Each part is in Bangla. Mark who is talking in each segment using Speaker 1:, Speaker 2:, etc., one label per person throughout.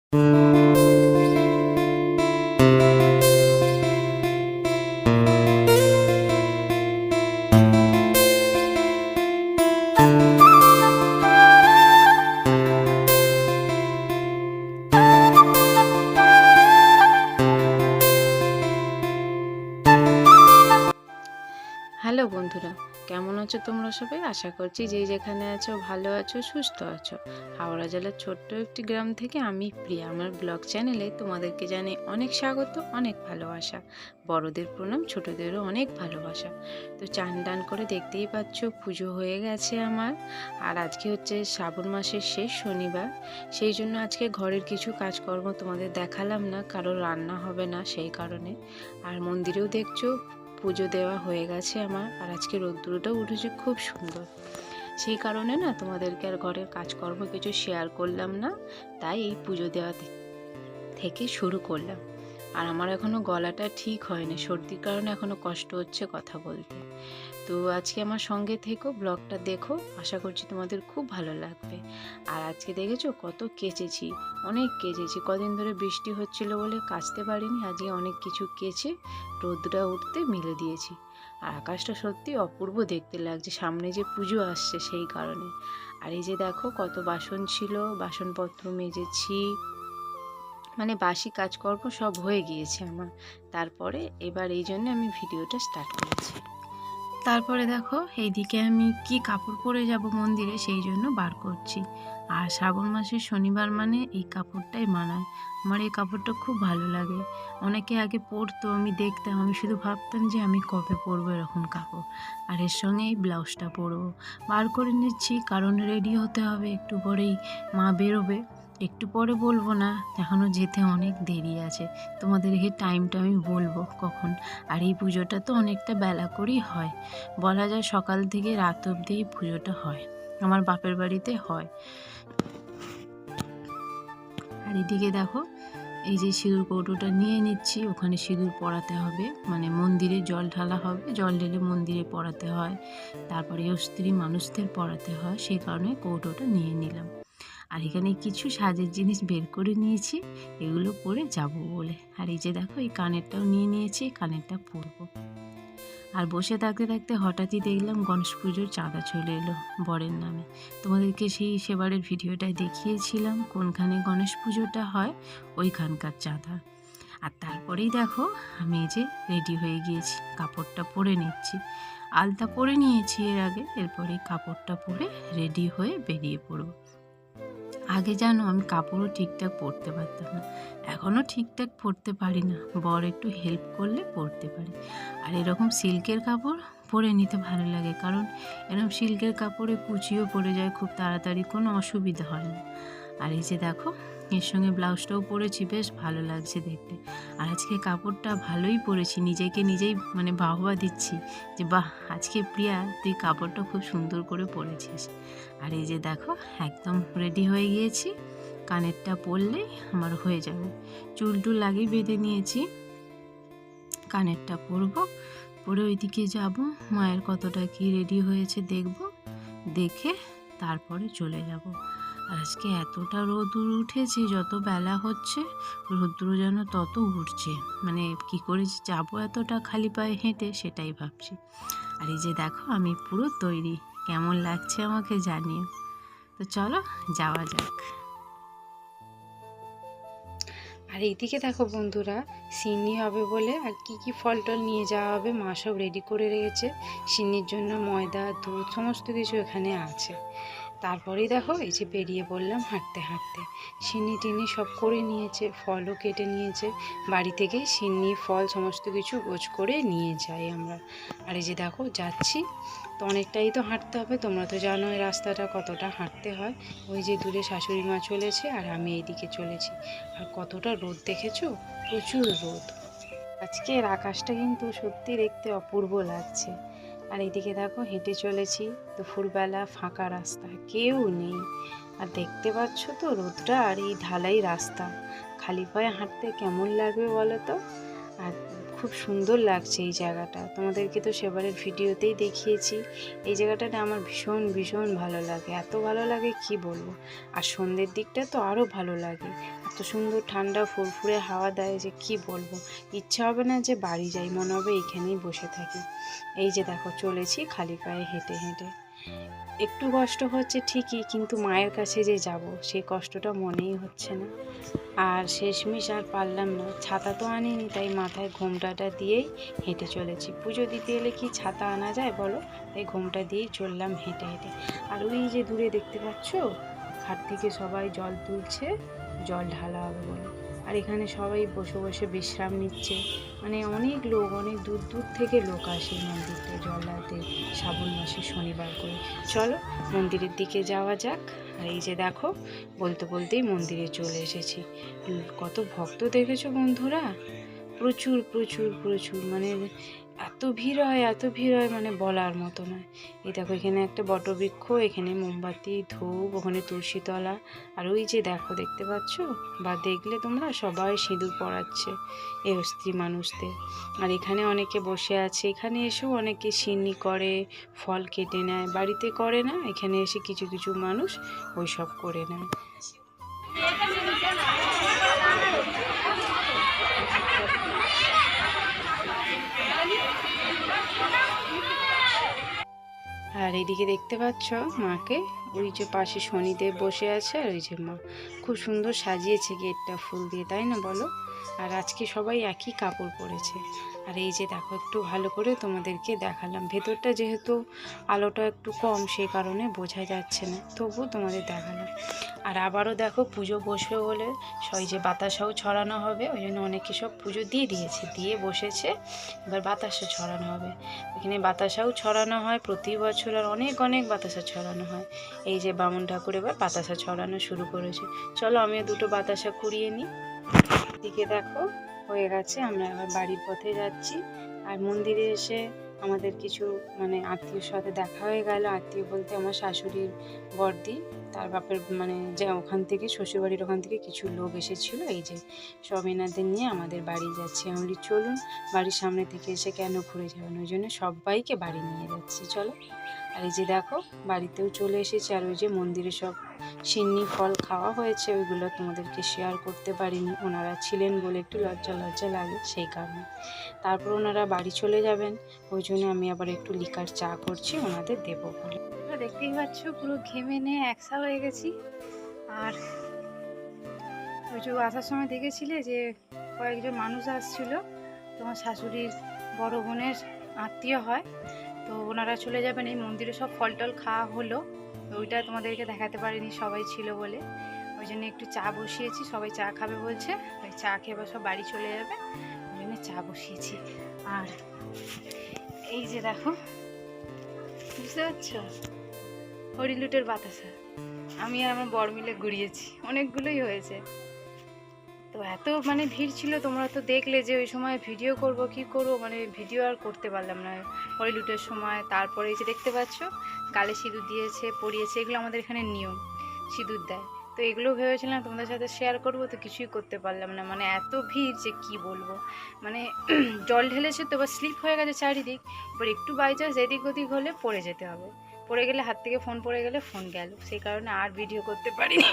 Speaker 1: হ্যালো বন্ধুরা, কেমন আছো তোমরা সবাই? আশা করছি যে যেখানে আছো ভালো আছো, সুস্থ আছো। হাওড়া জেলার ছোট্ট একটি গ্রাম থেকে আমি প্রিয়া আমার ব্লগ চ্যানেলে তোমাদেরকে জানাই অনেক স্বাগত, অনেক ভালোবাসা। বড়দের প্রণাম, ছোটদেরও অনেক ভালোবাসা। তো চান টান করে দেখতেই পাচ্ছ পুজো হয়ে গেছে আমার। আর আজকে হচ্ছে শ্রাবণ মাসের শেষ শনিবার, সেই জন্য আজকে ঘরের কিছু কাজকর্ম তোমাদের দেখালাম না, কারো রান্না হবে না সেই কারণে। আর মন্দিরেও দেখছো পুজো দেওয়া হয়ে গেছে আমার। আর আজকে রোদ্দুরটাও উঠেছে খুব সুন্দর, সেই কারণে না তোমাদেরকে আর ঘরের কাজকর্ম কিছু শেয়ার করলাম না, তাই এই পুজো দেওয়া থেকে শুরু করলাম। আর আমার এখনো গলাটা ঠিক হয়নি, সর্দির কারণে এখনো কষ্ট হচ্ছে কথা বলতে। তো আজকে আমার সঙ্গে থেকো, ব্লগটা দেখো, আশা করছি তোমাদের খুব ভালো লাগবে। আর আজকে দেখেছো কত কেচেছি, অনেক কেচেছি। কদিন ধরে বৃষ্টি হচ্ছিল বলে কাচতে পারিনি, আজকে অনেক কিছু কেচে রোদটা উঠতে মিলে দিয়েছি। আর আকাশটা সত্যি অপূর্ব দেখতে লাগছে, সামনে যে পুজো আসছে সেই কারণে। আর এই যে দেখো কত বাসন ছিল, বাসনপত্র মেজেছি, মানে বাসি কাজকর্ম সব হয়ে গিয়েছে আমার। তারপরে এবার এই জন্য আমি ভিডিওটা স্টার্ট করেছি। তারপরে দেখো এইদিকে আমি কি কাপড় পরে যাব মন্দিরে, সেই জন্য বার করছি। আর শ্রাবণ মাসের শনিবার মানে এই কাপড়টাই মানায়। আমার এই কাপড়টা খুব ভালো লাগে। অনেকে আগে পরতো, আমি দেখতাম, আমি শুধু ভাবতাম যে আমি কবে পরবো এরকম কাপড়। আর এর সঙ্গে এই ব্লাউজটা পরবো। বার করে নিচ্ছি কারণ রেডি হতে হবে, একটু পরেই মা বেরোবে। একটু পরে বলবো না, এখনও যেতে অনেক দেরি আছে। তোমাদেরকে টাইমটা আমি বলবো কখন। আর এই পুজোটা তো অনেকটা বেলা করেই হয়, বলা যায় সকাল থেকে রাত অবধি এই পুজোটা হয়, আমার বাপের বাড়িতে হয়। আর এদিকে দেখো এই যে সিঁদুর কৌটোটা নিয়ে নিচ্ছি, ওখানে সিঁদুর পরাতে হবে, মানে মন্দিরে জল ঢালা হবে, জল ঢেলে মন্দিরে পরাতে হয়, তারপরে স্ত্রী মানুষদের পরাতে হয়, সেই কারণে কৌটোটা নিয়ে নিলাম। আর এখানে কিছু সাজের জিনিস বের করে নিয়েছি, এগুলো পরে যাব বলে। আর এই যে দেখো এই কানেরটাও নিয়ে নিয়েছি, কানেরটা পরবো। আর বসে থাকতে থাকতে হঠাৎই দেখলাম গণেশ পুজোর চাঁদা চলে এলো বরের নামে। তোমাদেরকে সেই সেবারের ভিডিওটায় দেখিয়েছিলাম কোনখানে গণেশ পুজোটা হয়, ওইখানকার চাঁদা। আর তারপরেই দেখো আমি এই যে রেডি হয়ে গিয়েছি, কাপড়টা পরে নিচ্ছি। আলতা পরে নিয়েছি এর আগে, এরপরে কাপড়টা পরে রেডি হয়ে বেরিয়ে পড়ব। আগে জানো আমি কাপড়ও ঠিকঠাক পরতে পারতাম না, এখনও ঠিকঠাক পরতে পারি না, বর একটু হেল্প করলে পরতে পারি। আর এরকম সিল্কের কাপড় পরে নিতে ভালো লাগে, কারণ এরকম সিল্কের কাপড়ে কুচিও পরে যায় খুব তাড়াতাড়ি, কোনো অসুবিধা হয় না। আর এই যে দেখো এর সঙ্গে ব্লাউজটাও পরেছি, বেশ ভালো লাগছে দেখতে। আর আজকে কাপড়টা ভালোই পরেছি, নিজেকে নিজেই মানে বাহবা দিচ্ছি যে বাহ, আজকে প্রিয়া তুই কাপড়টা খুব সুন্দর করে পরেছিস। আর এই যে দেখো একদম রেডি হয়ে গিয়েছি, কানেরটা পরলেই আমার হয়ে যাবে। চুল টুল আগেই বেঁধে নিয়েছি, কানেরটা পরবো, পরে ওইদিকে যাব, মায়ের কতটা কি রেডি হয়েছে দেখব, দেখে তারপরে চলে যাব। আর আজকে এতটা রোদ্দুর উঠেছে, যত বেলা হচ্ছে রোদ্দুর যেন তত উঠছে, মানে কি করে যাবো এতটা খালি পায়ে হেঁটে সেটাই ভাবছি। আর এই যে দেখো আমি পুরো তৈরি, কেমন লাগছে আমাকে জানিও। তো চলো যাওয়া যাক। আর এইদিকে দেখো বন্ধুরা, সিন্নি হবে বলে আর কি কি ফল টল নিয়ে যাওয়া হবে মা সব রেডি করে রেখেছে। সিন্নির জন্য ময়দা, দুধ, সমস্ত কিছু এখানে আছে। তারপরেই দেখো এই যে বেরিয়ে পড়লাম হাঁটতে হাঁটতে। সিন্নি টিন্নি সব করে নিয়েছে, ফলও কেটে নিয়েছে, বাড়ি থেকেই সিন্নি ফল সমস্ত কিছু গোছ করে নিয়ে যাই আমরা। আর এই যে দেখো যাচ্ছি, তো অনেকটাই তো হাঁটতে হবে, তোমরা তো জানো এই রাস্তাটা কতটা হাঁটতে হয়। ওই যে দূরে শাশুড়ি মা চলেছে আর আমি এইদিকে চলেছি। আর কতটা রোদ দেখেছো, প্রচুর রোদ। আজকের আকাশটা কিন্তু সত্যি দেখতে অপূর্ব লাগছে। আর এইদিকে দেখো হেঁটে চলেছি, দুপুরবেলা ফাঁকা রাস্তা, কেউ নেই। আর দেখতে পাচ্ছ তো রোদটা, আর এই ঢালাই রাস্তা, খালি পায়ে হাঁটতে কেমন লাগবে বলো তো। আর খুব সুন্দর লাগছে এই জায়গাটা। তোমাদেরকে তো সেবারের ভিডিওতেই দেখিয়েছি। এই জায়গাটা না আমার ভীষণ ভীষণ ভালো লাগে, এত ভালো লাগে কি বলবো। আর সন্ধ্যের দিকটা তো আরও ভালো লাগে, এত সুন্দর ঠান্ডা ফুরফুরে হাওয়া দেয় যে কি বলবো। ইচ্ছা হবে না যে বাড়ি যাই, মনে হবে এইখানেই বসে থাকি। এই যে দেখো চলেছি খালি পায়ে হেঁটে হেঁটে। একটু কষ্ট হচ্ছে ঠিকই, কিন্তু মায়ের কাছে যে যাব সেই কষ্টটা মনেই হচ্ছে না। আর শেষমেশ আর পারলাম না, ছাতা তো আনিনি, তাই মাথায় ঘোমটাটা দিয়েই হেঁটে চলেছি। পুজো দিতে এলে কি ছাতা আনা যায় বলো, তাই ঘোমটা দিয়েই চললাম হেঁটে হেঁটে। আর ওই যে দূরে দেখতে পাচ্ছ, ঘাট থেকে সবাই জল তুলছে, জল ঢালা হবে বলে। আর এখানে সবাই বসে বসে বিশ্রাম নিচ্ছে, মানে অনেক লোক, অনেক দূর দূর থেকে লোক আসে এই মন্দিরটা জল ঢালতে শ্রাবণ মাসে শনিবার করে। চলো মন্দিরের দিকে যাওয়া যাক। আর এই যে দেখো, বলতে বলতেই মন্দিরে চলে এসেছি। কত ভক্ত দেখেছো বন্ধুরা, প্রচুর প্রচুর প্রচুর, মানে এত ভিড় হয়, এত ভিড় হয়, মানে বলার মতো নয়। এই দেখো এখানে একটা বটবৃক্ষ, এখানে মোমবাতি ধূপ, ওখানে তুলসীতলা। আর ওই যে দেখো, দেখতে পাচ্ছ বা দেখলে তোমরা, সবাই সিঁদুর পরাচ্ছে এই স্ত্রী মানুষদের। আর এখানে অনেকে বসে আছে, এখানে এসেও অনেকে সিন্নি করে, ফল কেটে নেয়, বাড়িতে করে না, এখানে এসে কিছু কিছু মানুষ ওই সব করে নেয়। আর এইদিকে দেখতে পাচ্ছ মাকে, ওই যে পাশে শনিদেব বসে আছে, আর ওই যে মা খুব সুন্দর সাজিয়েছে গেটটা ফুল দিয়ে, তাই না বলো। আর আজকে সবাই একই কাপড় পরেছে। আর এই যে দেখো, একটু ভালো করে তোমাদেরকে দেখালাম, ভেতরটা যেহেতু আলোটা একটু কম সেই কারণে বোঝা যাচ্ছে না, তবুও তোমাদের দেখালাম। আর আবারও দেখো পুজো বসবে বলে ওই যে বাতাসাও ছড়ানো হবে, ওই জন্য অনেকে সব পুজো দিয়ে দিয়েছে, দিয়ে বসেছে, এবার বাতাসা ছড়ানো হবে। এখানে বাতাসাও ছড়ানো হয় প্রতি বছর, আর অনেক অনেক বাতাসা ছড়ানো হয়। এই যে বামুন ঠাকুর এবার বাতাসা ছড়ানো শুরু করেছে। চলো আমিও দুটো বাতাসা কুড়িয়ে নিই। দিকে দেখো হয়ে গেছে, আমরা এবার বাড়ির পথে যাচ্ছি। আর মন্দিরে এসে আমাদের কিছু মানে আত্মীয়র সাথে দেখা হয়ে গেল। আত্মীয় বলতে আমার শাশুড়ির বড়দি, তার বাপের মানে যে ওখান থেকে শ্বশুরবাড়ির ওখান থেকে কিছু লোক এসেছিলো। এই যে সব এনাদের নিয়ে আমাদের বাড়ি যাচ্ছি। আমি বলি চলুন, বাড়ির সামনে থেকে এসে কেন ঘুরে যাবেন, ওই জন্য সবাইকে বাড়ি নিয়ে যাচ্ছি, চলো। আর এই যে দেখো বাড়িতেও চলে এসেছি। আর ওই যে মন্দিরে সব সিন্নি ফল খাওয়া হয়েছে, ওইগুলো তোমাদেরকে শেয়ার করতে পারিনি, ওনারা ছিলেন বলে একটু লজ্জা লজ্জা লাগে সেই কারণে। তারপর ওনারা বাড়ি চলে যাবেন, ওই জন্য আমি আবার একটু লিকার চা করছি ওনাদের দেবো বলে। দেখতেই পাচ্ছ পুরো ঘেমে নিয়ে একসা হয়ে গেছি। আর ওই যে আসার সময় দেখেছিলে যে কয়েকজন মানুষ আসছিল, তোমার শাশুড়ির বড় বোনের আত্মীয় হয়, তো ওনারা চলে যাবেন। এই মন্দিরে সব ফল টল খাওয়া হলো, ওইটা তোমাদেরকে দেখাতে পারিনি, সবাই ছিল বলে। ওই জন্য একটু চা বসিয়েছি, সবাই চা খাবে বলছে, ওই চা খেয়ে এবার সব বাড়ি চলে যাবে, ওই জন্য চা বসিয়েছি। আর এই যে দেখো, বুঝতে পারছো, হরিলুটের বাতাসা আমি আর আমার বর মিলে ঘুরিয়েছি, অনেকগুলোই হয়েছে। তো এত মানে ভিড় ছিল, তোমরা তো দেখলে যে ওই সময় ভিডিও করব কি করব, মানে ভিডিও আর করতে পারলাম না হরি লুটের সময়। তারপরে এই যে দেখতে পাচ্ছ গালে সিঁদুর দিয়েছে, পরিয়েছে, এগুলো আমাদের এখানে নিয়ম, সিঁদুর দেয়। তো এগুলো ভেবেছিলাম তোমাদের সাথে শেয়ার করব, তো কিছুই করতে পারলাম না, মানে এত ভিড় যে কি বলবো। মানে জল ঢেলেছে তো, এবার স্লিপ হয়ে গেছে চারিদিক, এবার একটু বাই চান্স এদিক ওদিক হলে পড়ে যেতে হবে, পড়ে গেলে হাত থেকে ফোন পড়ে গেলে ফোন গেল, সেই কারণে আর ভিডিও করতে পারিনি।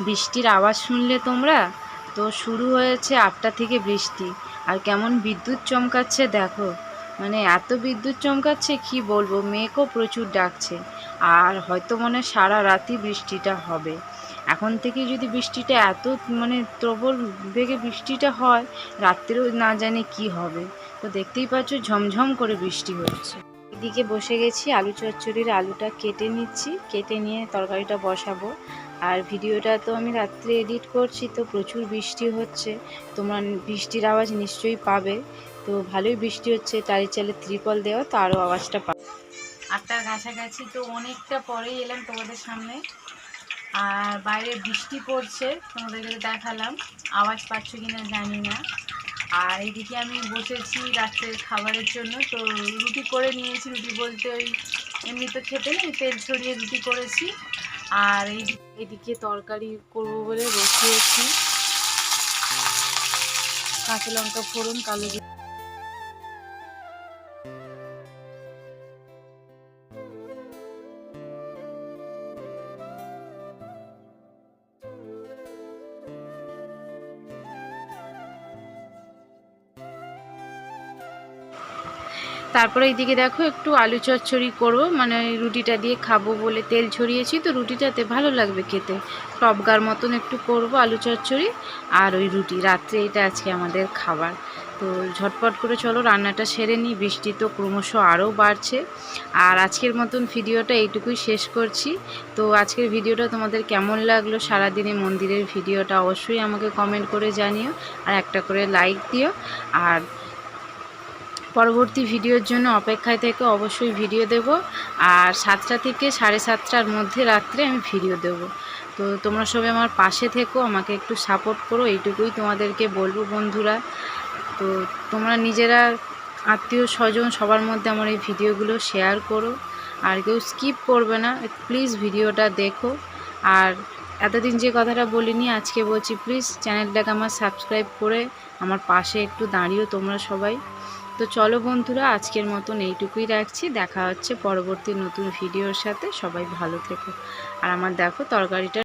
Speaker 1: বৃষ্টির আওয়াজ শুনলে তোমরা, তো শুরু হয়েছে 8টা থেকে বৃষ্টি। আর কেমন বিদ্যুৎ চমকাচ্ছে দেখো, মানে এত বিদ্যুৎ চমকাচ্ছে কি বলবো, মেঘও প্রচুর ডাকছে। আর হয়তো মনে সারা রাতই বৃষ্টিটা হবে। এখন থেকে যদি বৃষ্টিটা এত মানে প্রবল বেগে বৃষ্টিটা হয়, রাত্রেও না জানি কি হবে। তো দেখতেই পাচ্ছ ঝমঝম করে বৃষ্টি হচ্ছে। এদিকে বসে গেছি, আলু চচ্চড়ির আলুটা কেটে নিচ্ছি, কেটে নিয়ে তরকারিটা বসাবো। আর ভিডিওটা তো আমি রাত্রে এডিট করছি, তো প্রচুর বৃষ্টি হচ্ছে, তোমরা বৃষ্টির আওয়াজ নিশ্চয়ই পাবে। তো ভালোই বৃষ্টি হচ্ছে, টালির চালে ত্রিপল দেওয়া, তো আরও আওয়াজটা পাবে। 8টার কাছাকাছি, তো অনেকটা পরেই এলাম তোমাদের সামনে। আর বাইরে বৃষ্টি পড়ছে, তোমাদেরকে দেখালাম, আওয়াজ পাচ্ছ কিনা জানি না। আর এইদিকে আমি বসেছি রাত্রের খাবারের জন্য। তো রুটি করে নিয়েছি, রুটি বলতে ওই এমনি তো খেতে নেই, তেল ছড়িয়ে রুটি করেছি। আর এইদিকে তরকারি করব বলে বসিয়েছি, কাঁচা লঙ্কা ফোড়ন, কালো তারপরে এইদিকে দেখো একটু আলু চচ্চড়ি করবো, মানে রুটিটা দিয়ে খাবো বলে তেল ছড়িয়েছি, তো রুটিটাতে ভালো লাগবে খেতে, টপগার মতন একটু করব আলু চচ্চড়ি আর ওই রুটি। রাত্রে এটা আজকে আমাদের খাবার। তো ঝটপট করে চলো রান্নাটা সেরে নিই, বৃষ্টি তো ক্রমশ আরও বাড়ছে। আর আজকের মতন ভিডিওটা এইটুকুই শেষ করছি। তো আজকের ভিডিওটা তোমাদের কেমন লাগলো, সারাদিনে মন্দিরের ভিডিওটা অবশ্যই আমাকে কমেন্ট করে জানিও, আর একটা করে লাইক দিও। আর পরবর্তী ভিডিওর জন্য অপেক্ষায় থেকে অবশ্যই ভিডিও দেব। আর 7টা থেকে 7:30টার মধ্যে রাত্রে আমি ভিডিও দেব। তো তোমরা সবাই আমার পাশে থেকো, আমাকে একটু সাপোর্ট করো, এইটুকুই তোমাদেরকে বলবো বন্ধুরা। তো তোমরা নিজেরা, আত্মীয় স্বজন সবার মধ্যে আমার এই ভিডিওগুলো শেয়ার করো, আর কেউ স্কিপ করবে না, প্লিজ ভিডিওটা দেখো। আর এতদিন যে কথাটা বলিনি আজকে বলছি, প্লিজ চ্যানেলটাকে আমার সাবস্ক্রাইব করে আমার পাশে একটু দাঁড়িয়েও তোমরা সবাই। তো চলো বন্ধুরা, আজকের মতন এইটুকুই রাখছি, দেখা হচ্ছে পরবর্তী নতুন ভিডিওর সাথে। সবাই ভালো থেকো। আর আমার দেখো তরকারিটা